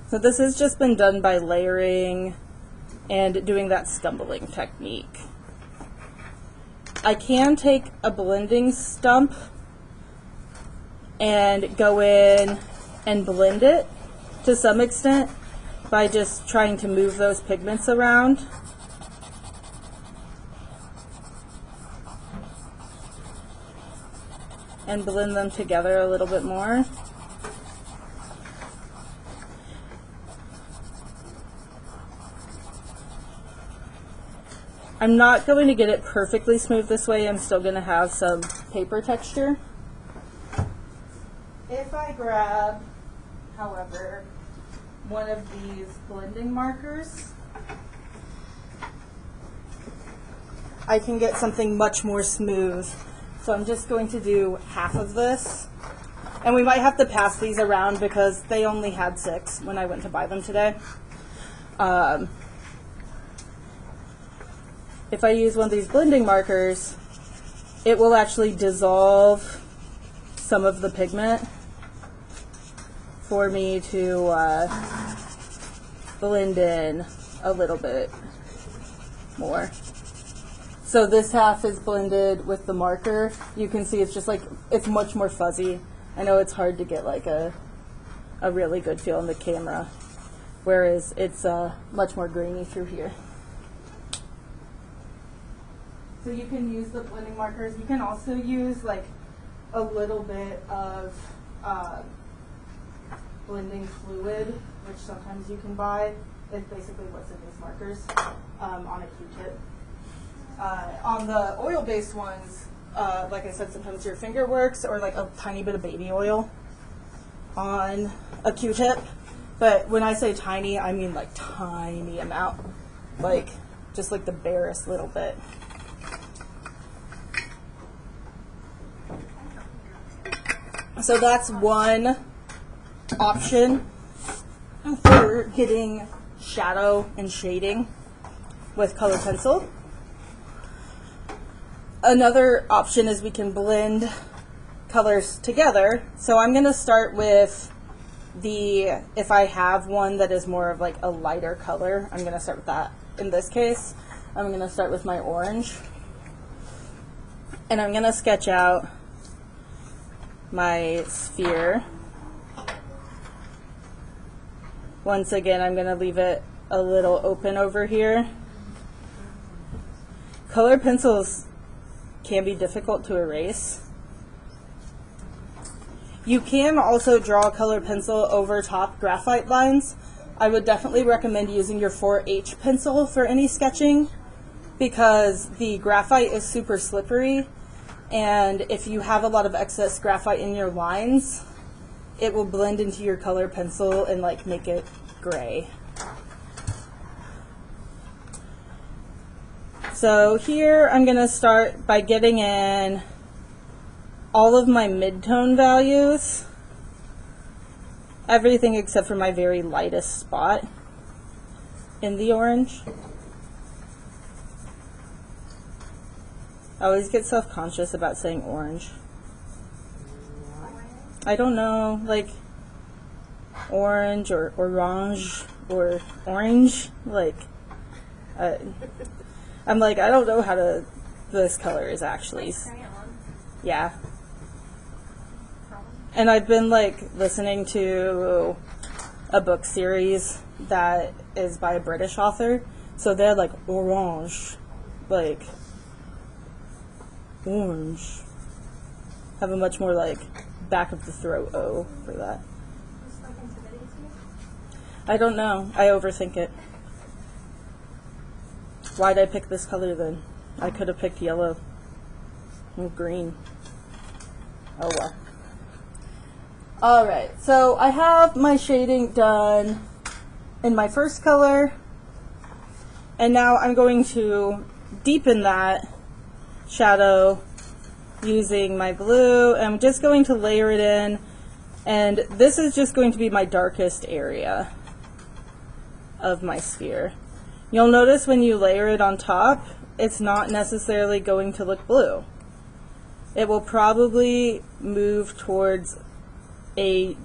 So this has just been done by layering and doing that stumbling technique. I can take a blending stump and go in and blend it to some extent by just trying to move those pigments around. And blend them together a little bit more. I'm not going to get it perfectly smooth this way. I'm still going to have some paper texture. If I grab, however, one of these blending markers, I can get something much more smooth. So I'm just going to do half of this. And we might have to pass these around because they only had 6 when I went to buy them today. If I use one of these blending markers, it will actually dissolve some of the pigment for me to blend in a little bit more. So this half is blended with the marker. You can see it's just like, it's much more fuzzy. I know it's hard to get like a really good feel on the camera, whereas it's much more grainy through here. So you can use the blending markers. You can also use like a little bit of blending fluid, which sometimes you can buy. It's basically what's in these markers on a Q-tip. On the oil-based ones, like I said, sometimes your finger works, or like a tiny bit of baby oil on a Q-tip. But when I say tiny, I mean like tiny amount, like just like the barest little bit. So that's one option for getting shadow and shading with colored pencil. Another option is we can blend colors together. So I'm going to start with if I have one that is more of like a lighter color, I'm going to start with that. In this case, I'm going to start with my orange. And I'm going to sketch out my sphere. Once again, I'm going to leave it a little open over here. Colored pencils can be difficult to erase. You can also draw a colored pencil over top graphite lines. I would definitely recommend using your 4H pencil for any sketching because the graphite is super slippery, and if you have a lot of excess graphite in your lines, it will blend into your colored pencil and like make it gray. So here I'm going to start by getting in all of my mid-tone values, everything except for my very lightest spot in the orange. I always get self-conscious about saying orange. I don't know, like orange or orange or orange, like I'm like, I don't know how to, this color is actually, yeah. And I've been like listening to a book series that is by a British author, so they're like orange, like orange. Have a much more like back of the throat O for that. I don't know. I overthink it. Why'd I pick this color then? I could have picked yellow and green. Oh well. Alright, so I have my shading done in my first color, and now I'm going to deepen that shadow using my blue. I'm just going to layer it in, and this is just going to be my darkest area of my sphere. You'll notice when you layer it on top, it's not necessarily going to look blue. It will probably move towards a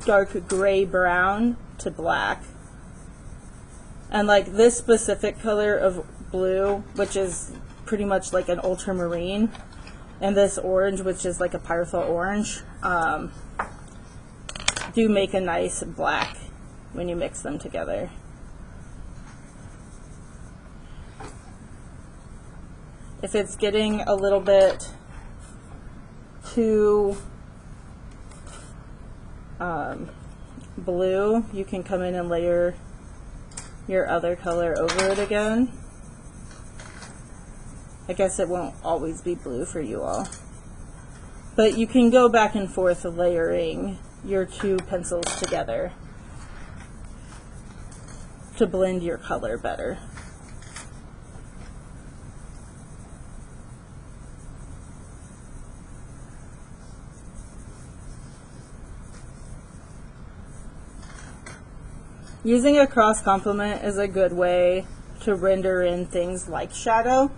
dark gray brown to black. And like this specific color of blue, which is pretty much like an ultramarine, and this orange, which is like a pyrothal orange, do make a nice black when you mix them together. If it's getting a little bit too blue, you can come in and layer your other color over it again. I guess it won't always be blue for you all, but you can go back and forth layering your two pencils together to blend your color better. Using a cross complement is a good way to render in things like shadow,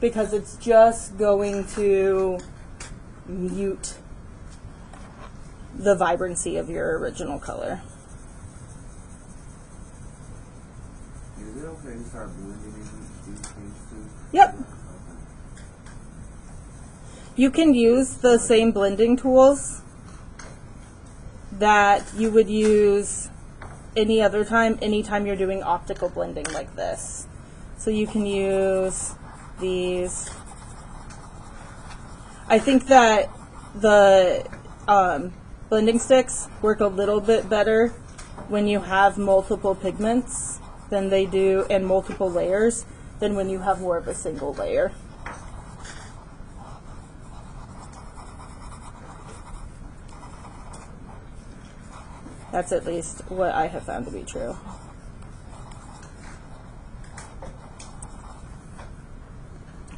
because it's just going to mute the vibrancy of your original color. Is it okay to start blending in these things too? Yep. You can use the same blending tools that you would use any other time, anytime you're doing optical blending like this. So you can use these. I think that the blending sticks work a little bit better when you have multiple pigments than they do, and multiple layers, than when you have more of a single layer. That's at least what I have found to be true.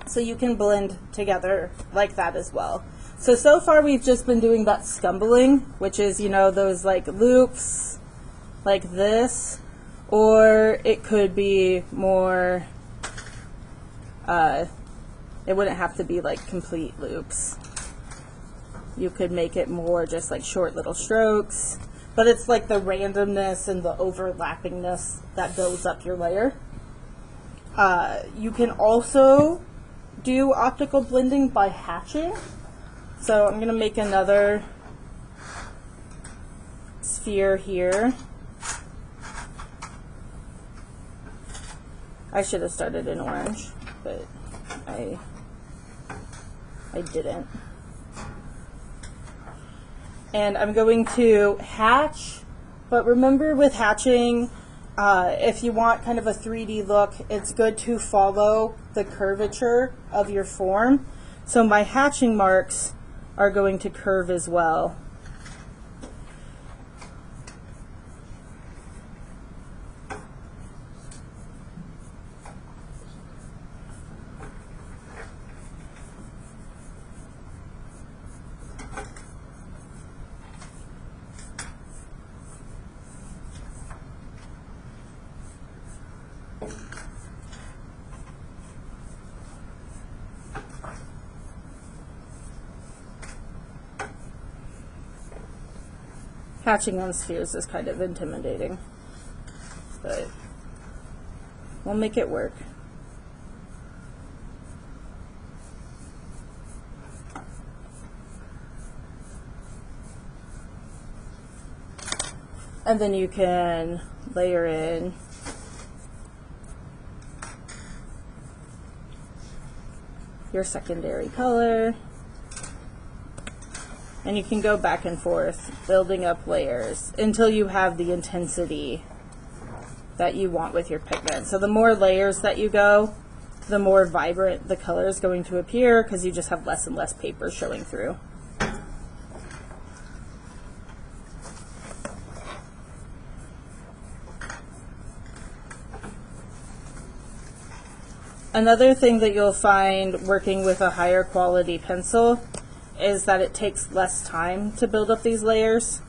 So you can blend together like that as well. So far we've just been doing that scumbling, which is, you know, those like loops like this, or it could be more, it wouldn't have to be like complete loops. You could make it more just like short little strokes, but it's like the randomness and the overlappingness that builds up your layer. You can also do optical blending by hatching. So I'm going to make another sphere here. I should have started in orange, but I didn't. And I'm going to hatch, but remember with hatching, if you want kind of a 3D look, it's good to follow the curvature of your form. So my hatching marks are going to curve as well. Hatching on spheres is kind of intimidating, but we'll make it work. And then you can layer in your secondary color. And you can go back and forth, building up layers until you have the intensity that you want with your pigment. So the more layers that you go, the more vibrant the color is going to appear, because you just have less and less paper showing through. Another thing that you'll find working with a higher quality pencil is that it takes less time to build up these layers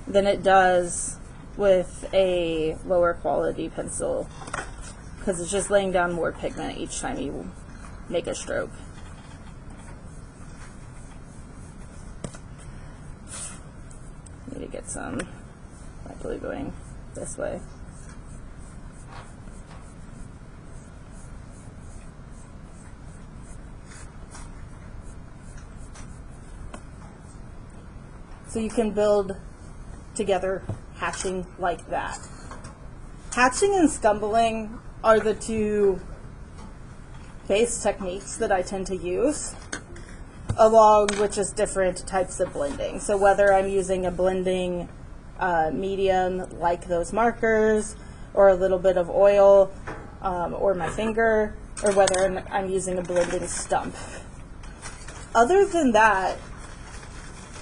than it does with a lower quality pencil, because it's just laying down more pigment each time you make a stroke. get some light blue going this way. So you can build together hatching like that. Hatching and scumbling are the two base techniques that I tend to use, along with just different types of blending. So whether I'm using a blending medium like those markers, or a little bit of oil, or my finger, or whether I'm using a blending stump. Other than that,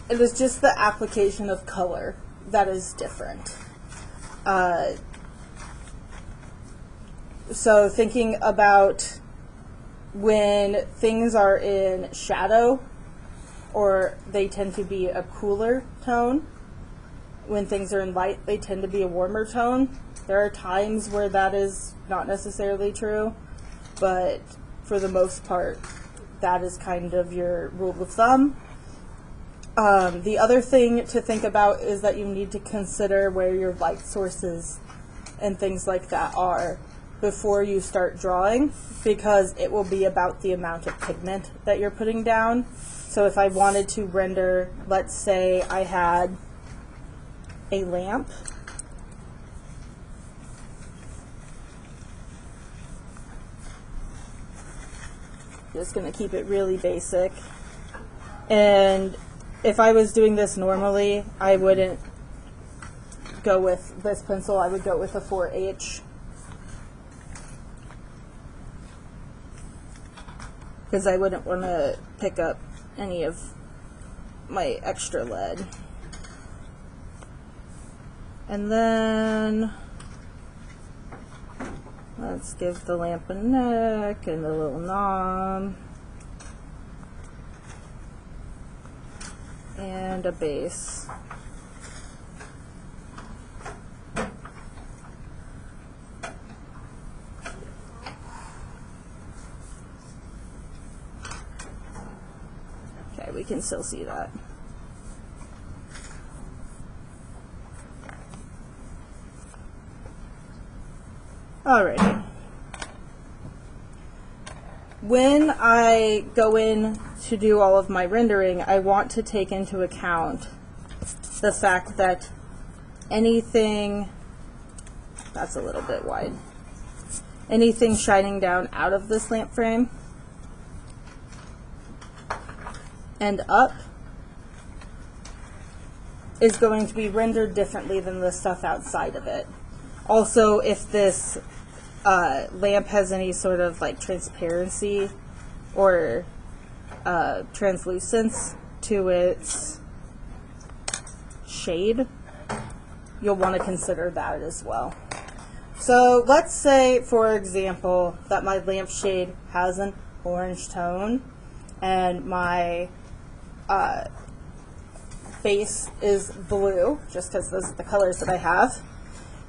it is just the application of color that is different. So thinking about when things are in shadow, or they tend to be a cooler tone. When things are in light, they tend to be a warmer tone. There are times where that is not necessarily true, but for the most part, that is kind of your rule of thumb. The other thing to think about is that you need to consider where your light sources and things like that are before you start drawing, because it will be about the amount of pigment that you're putting down. So if I wanted to render, let's say I had a lamp, just going to keep it really basic, and if I was doing this normally, I wouldn't go with this pencil, I would go with a 4H. Because I wouldn't want to pick up any of my extra lead. And then let's give the lamp a neck and a little knob. And a base. Okay, we can still see that. Alrighty. When I go in to do all of my rendering, I want to take into account the fact that anything, that's a little bit wide, anything shining down out of this lamp frame and up is going to be rendered differently than the stuff outside of it. Also, if this lamp has any sort of like transparency or translucence to its shade, you'll want to consider that as well. So let's say, for example, that my lampshade has an orange tone and my base is blue, just because those are the colors that I have.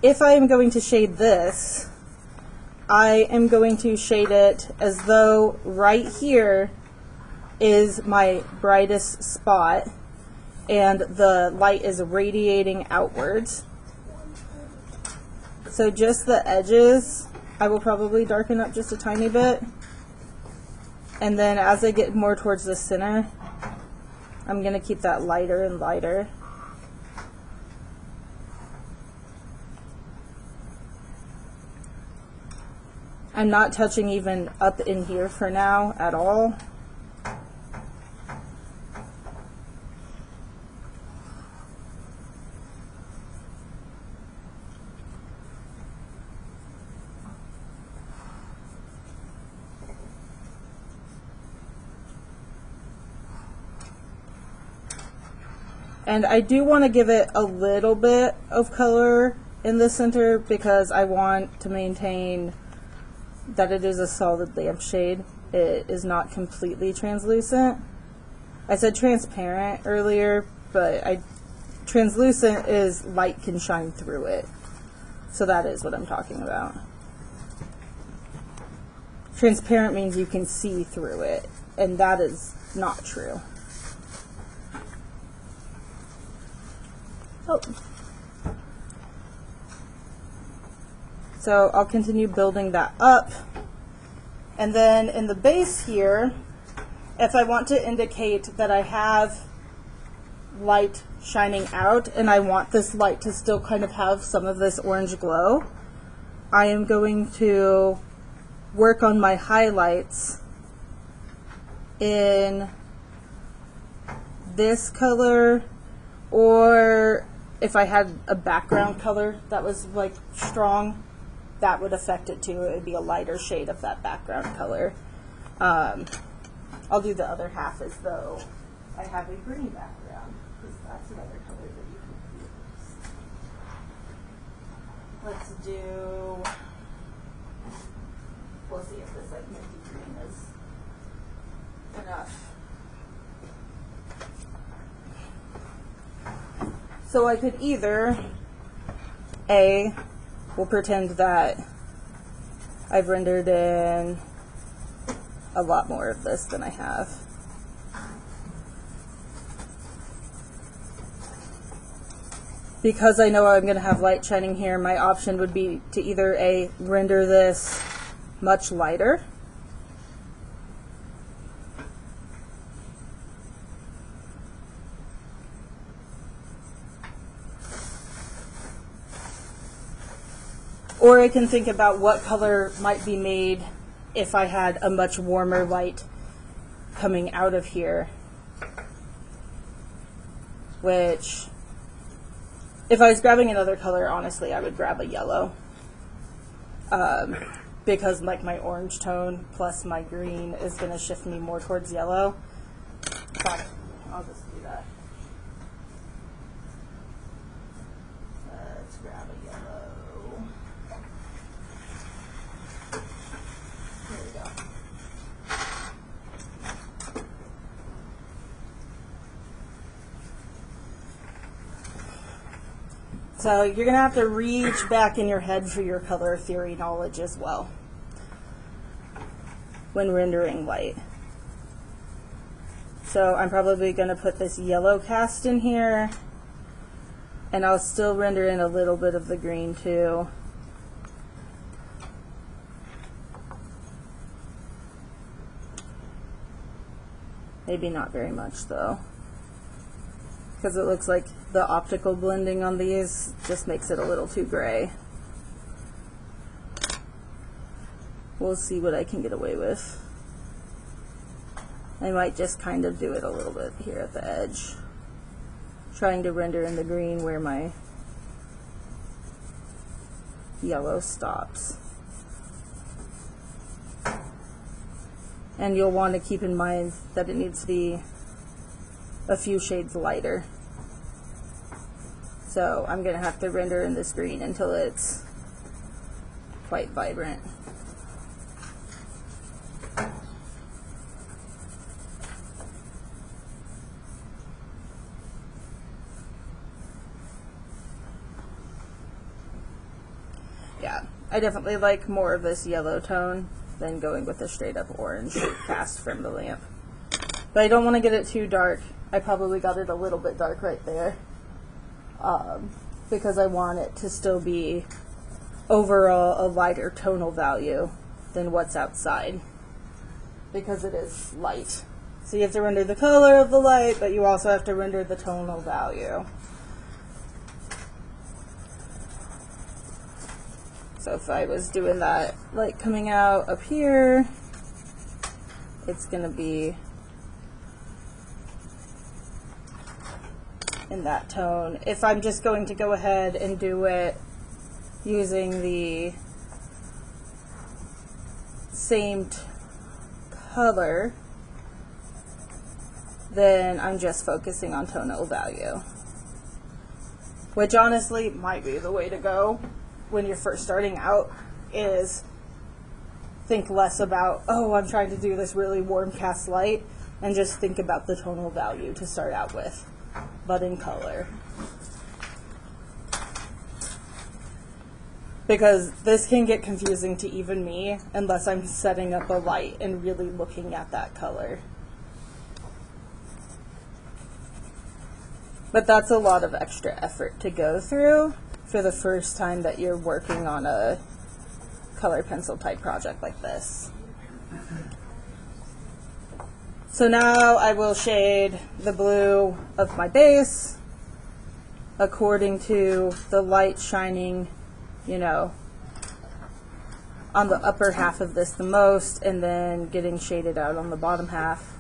If I am going to shade this, I am going to shade it as though right here is my brightest spot and the light is radiating outwards. So just the edges, I will probably darken up just a tiny bit. And then as I get more towards the center, I'm going to keep that lighter and lighter. I'm not touching even up in here for now at all. And I do want to give it a little bit of color in the center because I want to maintain that it is a solid lampshade. It is not completely translucent. I said transparent earlier, but translucent is light can shine through it. So that is what I'm talking about. Transparent means you can see through it, and that is not true. Oh. So I'll continue building that up. And then in the base here, if I want to indicate that I have light shining out and I want this light to still kind of have some of this orange glow, I am going to work on my highlights in this color, or if I had a background color that was like strong, that would affect it too. It would be a lighter shade of that background color. I'll do the other half as though I have a green background, because that's another color that you can use. Let's do, we'll see if this like minty green is enough. So I could either, we'll pretend that I've rendered in a lot more of this than I have. Because I know I'm going to have light shining here, my option would be to either render this much lighter, or I can think about what color might be made if I had a much warmer light coming out of here, which, if I was grabbing another color, honestly, I would grab a yellow, because like my orange tone plus my green is going to shift me more towards yellow. In fact, I'll just do that. Let's grab a yellow. Here we go. So you're going to have to reach back in your head for your color theory knowledge as well when rendering light. So I'm probably going to put this yellow cast in here, and I'll still render in a little bit of the green too. Maybe not very much though, because it looks like the optical blending on these just makes it a little too gray. We'll see what I can get away with. I might just kind of do it a little bit here at the edge, trying to render in the green where my yellow stops. And you'll want to keep in mind that it needs to be a few shades lighter. So I'm going to have to render in this green until it's quite vibrant. Yeah, I definitely like more of this yellow tone than going with a straight up orange cast from the lamp. But I don't want to get it too dark. I probably got it a little bit dark right there, because I want it to still be overall a lighter tonal value than what's outside, because it is light. So you have to render the color of the light, but you also have to render the tonal value. So if I was doing that light coming out up here, it's going to be in that tone. If I'm just going to go ahead and do it using the same color, then I'm just focusing on tonal value, which honestly might be the way to go when you're first starting out, is think less about, oh, I'm trying to do this really warm cast light, and just think about the tonal value to start out with, but in color. Because this can get confusing to even me unless I'm setting up a light and really looking at that color. But that's a lot of extra effort to go through for the first time that you're working on a color pencil type project like this. So now I will shade the blue of my base according to the light shining, you know, on the upper half of this the most, and then getting shaded out on the bottom half.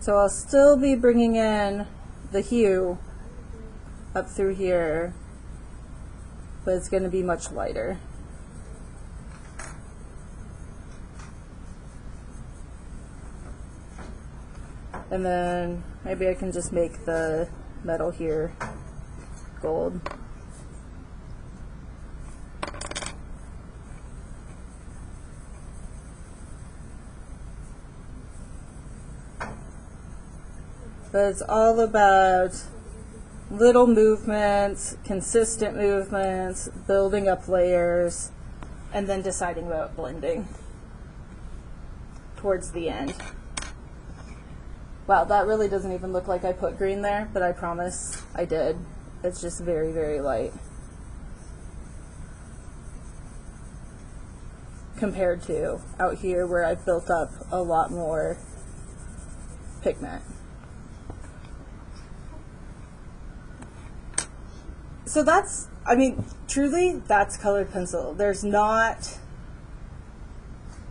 So I'll still be bringing in the hue up through here, but it's going to be much lighter. And then maybe I can just make the metal here gold. But it's all about little movements, consistent movements, building up layers, and then deciding about blending towards the end. Wow, that really doesn't even look like I put green there, but I promise I did. It's just very, very light compared to out here where I've built up a lot more pigment. So that's, I mean, truly, that's colored pencil. There's not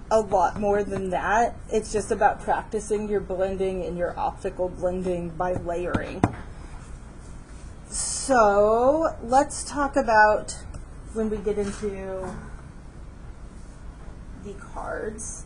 a lot more than that. It's just about practicing your blending and your optical blending by layering. So let's talk about when we get into the cards.